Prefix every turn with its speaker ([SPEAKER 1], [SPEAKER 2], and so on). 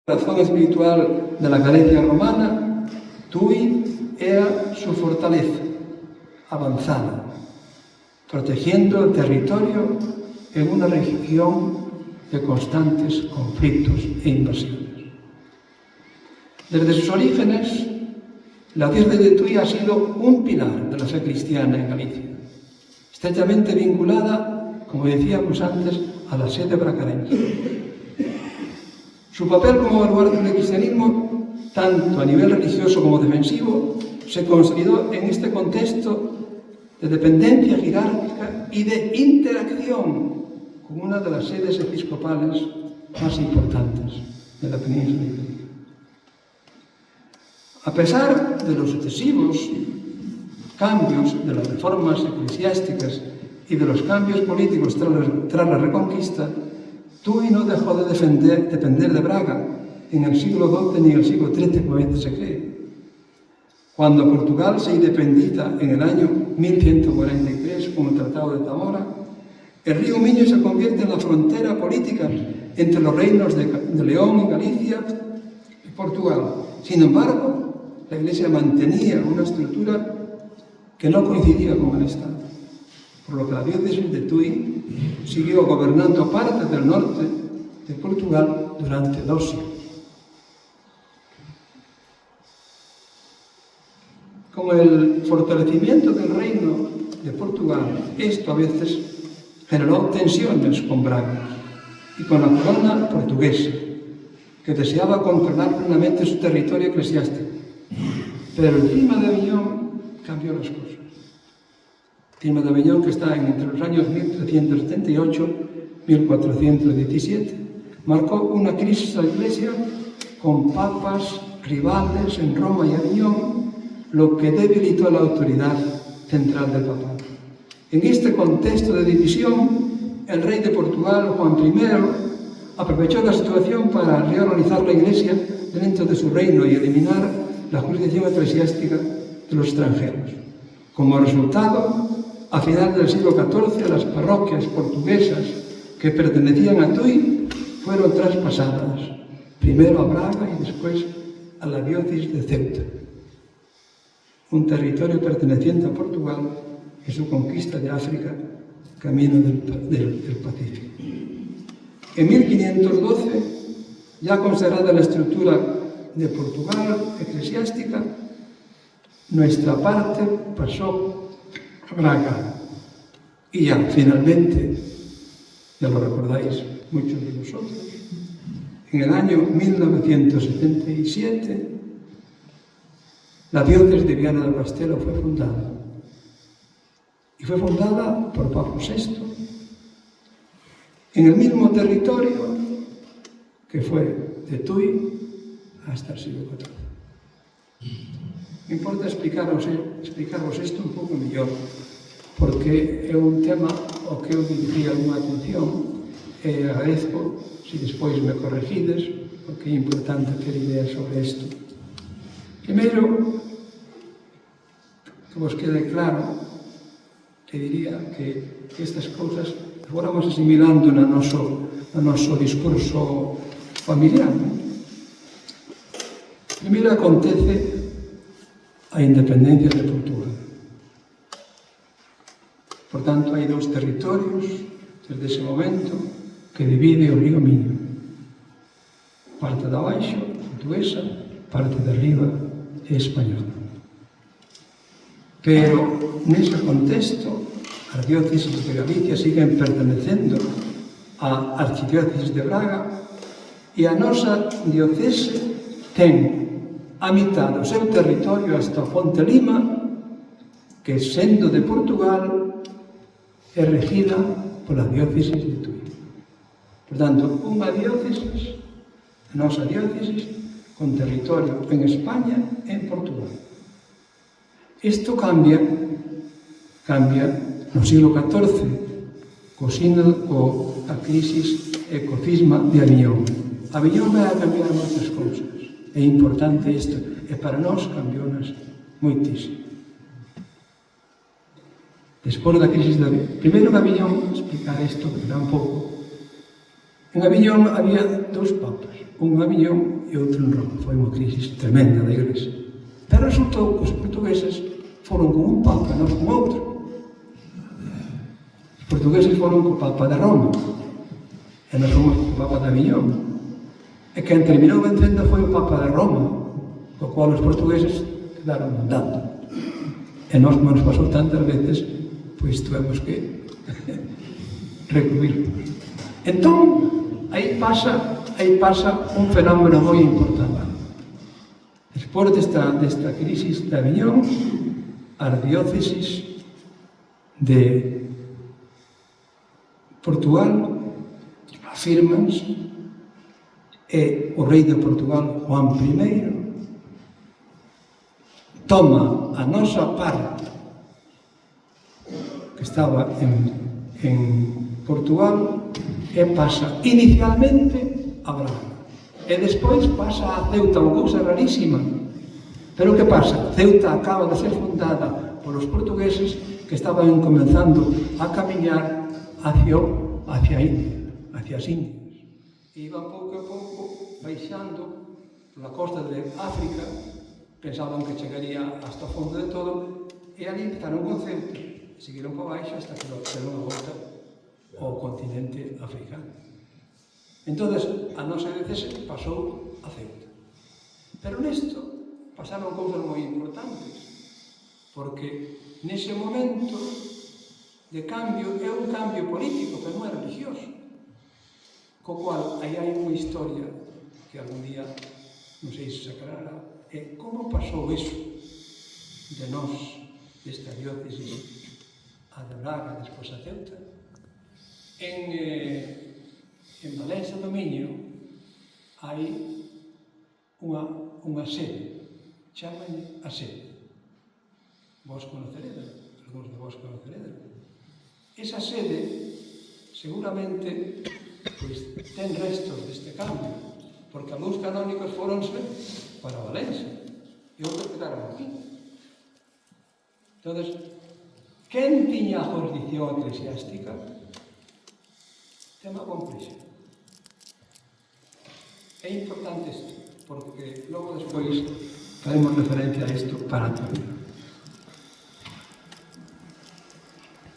[SPEAKER 1] razón espiritual de la Galicia romana, Tui era su fortaleza avanzada, protegiendo el territorio en una región de constantes conflictos e invasiones. Desde sus orígenes, la diócesis de Tui ha sido un pilar de la fe cristiana en Galicia, estrechamente vinculada, como decíamos antes, a la sede bracarense. Su papel como baluarte del cristianismo, tanto a nivel religioso como defensivo, se consolidó en este contexto de dependencia jerárquica y de interacción con una de las sedes episcopales más importantes de la península ibérica. A pesar de los sucesivos cambios de las reformas eclesiásticas y de los cambios políticos tras la Reconquista, Tui no dejó de depender de Braga en el siglo XII ni en el siglo XIII, como a veces se cree. Cuando Portugal se independiza en el año 1143 con el Tratado de Zamora, el río Miño se convierte en la frontera política entre los reinos de León y Galicia y Portugal. Sin embargo, la Iglesia mantenía una estructura que no coincidía con el Estado, por lo que la diócesis de Tui siguió gobernando parte del norte de Portugal durante 2 siglos. Con el fortalecimiento del reino de Portugal, esto a veces generó tensiones con Braga y con la corona portuguesa, que deseaba controlar plenamente su territorio eclesiástico. Pero el clima de Aviñón cambió las cosas. El clima de Aviñón, que está entre los años 1378 y 1417, marcó una crisis a la Iglesia con papas rivales en Roma y Aviñón, lo que debilitó la autoridad central del papado. En este contexto de división, el rey de Portugal, Juan I, aprovechó la situación para reorganizar la Iglesia dentro de su reino y eliminar la jurisdicción eclesiástica de los extranjeros. Como resultado, a final del siglo XIV, las parroquias portuguesas que pertenecían a Tui fueron traspasadas, primero a Braga y después a la diócesis de Ceuta, un territorio perteneciente a Portugal en su conquista de África, camino del Pacífico. En 1512, ya consagrada la estructura de Portugal eclesiástica, nuestra parte pasó a Braga y ya finalmente, ya lo recordáis muchos de vosotros, en el año 1977 la diócesis de Viana del Castelo fue fundada, y fue fundada por Pablo VI en el mismo territorio que fue de Tui hasta el siglo XIV. Me importa explicaros isto un pouco mellor, porque é un tema ao que eu dirigiría unha atención e agradezco se despois me corregides, porque é importante ter ideas sobre isto. Primeiro, que vos quede claro, te diría que estas cousas fóramos asimilando no noso discurso familiar. Primeiro acontece a independencia de Portugal. Por tanto, hai 2 territorios desde ese momento que divide o río Miño. Parte de abaixo, portuguesa, parte de arriba, española. Pero, nese contexto, as diócesis de Galicia siguen pertenecendo á archidiócesis de Braga e a nosa diocese ten a mitad do seu territorio hasta Fonte Lima, que, sendo de Portugal, é regida pola diócesis de Tui. Por tanto, unha diócesis, a nosa diócesis, con territorio en España e en Portugal. Isto cambia no siglo XIV, coa crisis e co cisma de Aviñón. Aviñón vai a cambiar moitas cousas. É importante isto, e para nós cambiounas moitísimo. Despois da crisis de Aviñón, primeiro en Aviñón, explicar isto, que dá un pouco. En Aviñón había 2 papas. un en Aviñón e outro en Roma. Foi unha crisis tremenda da Igrexa. Pero resultou que os portugueses foron con un papa e nós con outro. Os portugueses foron co papa de Roma e nós fomos co papa de Aviñón. E quen terminou vencendo foi o papa de Roma, co cual os portugueses quedaron mandando. E nós, como nos pasou tantas veces, pois tuvemos que recluir. Entón, aí pasa un fenómeno moi importante. Despois desta crisis de Aviñón, as diócesis de Portugal afirmanse e o rei de Portugal, Juan I, toma a nosa parte que estaba en Portugal e pasa inicialmente a Braga e despois pasa a Ceuta, unha cousa rarísima. Pero que pasa? Ceuta acaba de ser fundada polos portugueses que estaban comenzando a camiñar hacia India, hacia as Indias. E iban pouco a pouco baixando pola costa de África, pensaban que chegaría hasta o fondo de todo, e ali empezaron con Ceuta, e seguiron para baixo hasta que deron a volta ao continente africano. Entón, a nosa diocese pasou a Ceuta. Pero nesto pasaron cousas moi importantes, porque nese momento de cambio é un cambio político, pero non é religioso, co cual aí hai unha historia que algún día non sei se sacará, é como pasou iso de nós, desta diócesis, a de Braga, despois a Ceuta. En Valencia do Miño hai unha sede, chámanlle a sede. Vos conoceredes, algúns de vos conoceredes. Esa sede, seguramente, ten restos deste cambio, porque algúns canónicos foronse para Valencia e outros quedaron aquí. Entón, quen tiña a jurisdicción eclesiástica? Tema complexo. É importante isto, porque logo despois faremos referencia a isto para a actualidade.